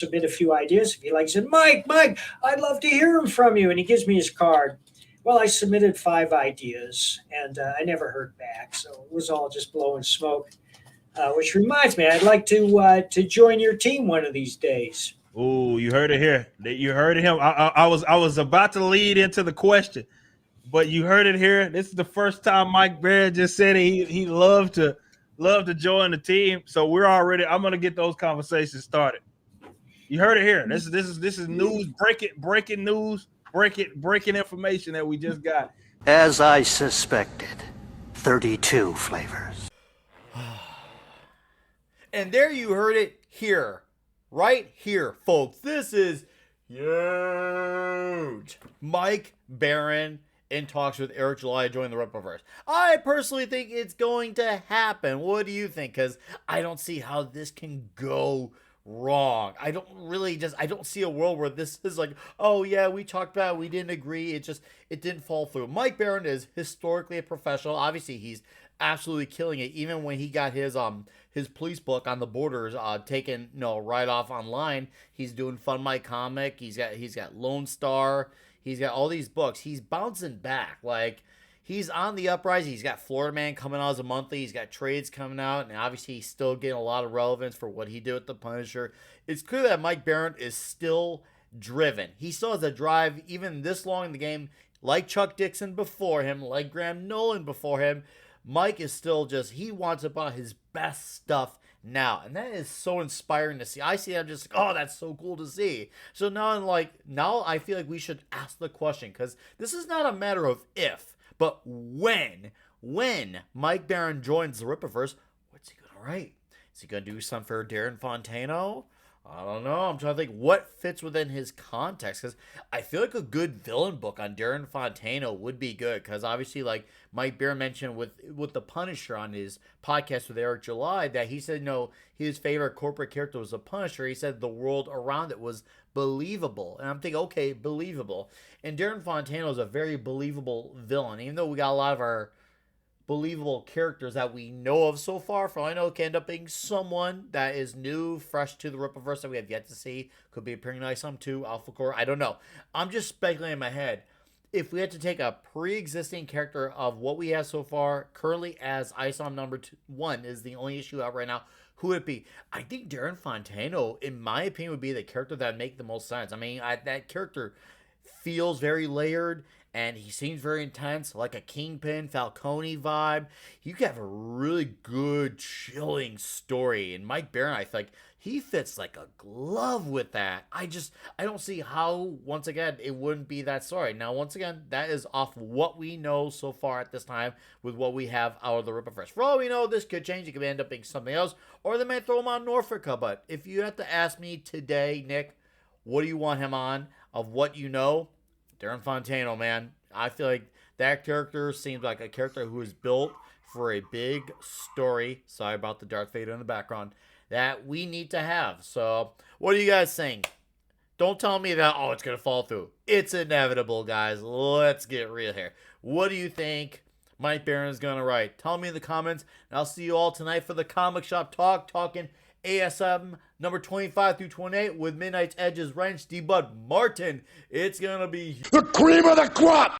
submit a few ideas. If he likes it, Mike, I'd love to hear from you. And he gives me his card. Well, I submitted 5 ideas, and I never heard back. So it was all just blowing smoke. Which reminds me, I'd like to join your team one of these days. Ooh, you heard it here. You heard it him. I was about to lead into the question, but you heard it here. This is the first time Mike Barrett just said he loved to join the team. So we're already. I'm gonna get those conversations started. You heard it here. This is news, breaking news, breaking information that we just got. As I suspected, 32 flavors. And there you heard it here. Right here, folks. This is huge. Mike Barron in talks with Eric July to join the Rippaverse. I personally think it's going to happen. What do you think? Because I don't see how this can go wrong. I don't see a world where this is like, oh yeah, we talked about it, we didn't agree, it didn't fall through. Mike Barron is historically a professional. Obviously he's absolutely killing it. Even when he got his police book on the borders taken right off online, he's doing Fun My Comic. He's got Lone Star. He's got all these books. He's bouncing back. Like, he's on the uprising. He's got Florida Man coming out as a monthly. He's got trades coming out. And obviously, he's still getting a lot of relevance for what he did with the Punisher. It's clear that Mike Barron is still driven. He still has a drive even this long in the game. Like Chuck Dixon before him, like Graham Nolan before him, Mike is still he wants to buy his best stuff now. And that is so inspiring to see. I see I'm just like, oh, that's so cool to see. So now I feel like we should ask the question, because this is not a matter of if, but when Mike Barron joins the Rippaverse, what's he gonna write? Is he gonna do something for Darren Fontano? I don't know. I'm trying to think what fits within his context, because I feel like a good villain book on Darren Fontano would be good, because obviously, like Mike Barron mentioned with the Punisher on his podcast with Eric July, that he said his favorite corporate character was the Punisher. He said the world around it was believable, and I'm thinking, okay, believable. And Darren Fontano is a very believable villain, even though we got a lot of our believable characters that we know of so far. For all I know, it can end up being someone that is new, fresh to the Rippaverse that we have yet to see. Could be appearing nice on 2, Alpha Core. I don't know. I'm just speculating in my head. If we had to take a pre-existing character of what we have so far, currently as ISOM number 1 is the only issue out right now, who would it be? I think Darren Fontano, in my opinion, would be the character that would make the most sense. I mean, that character feels very layered, and he seems very intense, like a Kingpin, Falcone vibe. You could have a really good, chilling story. And Mike Barron, I think, he fits like a glove with that. I don't see how, once again, it wouldn't be that story. Now, once again, that is off what we know so far at this time with what we have out of the Rippaverse. For all we know, this could change. It could end up being something else, or they may throw him on Norfolka. But if you have to ask me today, Nick, what do you want him on of what you know? Darren Fontano, man. I feel like that character seems like a character who is built for a big story. Sorry about the Darth Vader in the background. That we need to have. So, what are you guys saying? Don't tell me that, oh, it's going to fall through. It's inevitable, guys. Let's get real here. What do you think Mike Barron is going to write? Tell me in the comments. And I'll see you all tonight for the Comic Shop Talk, talking ASM number 25 through 28 with Midnight's Edge's Wrench, D-Bud Martin. It's going to be the cream of the crop.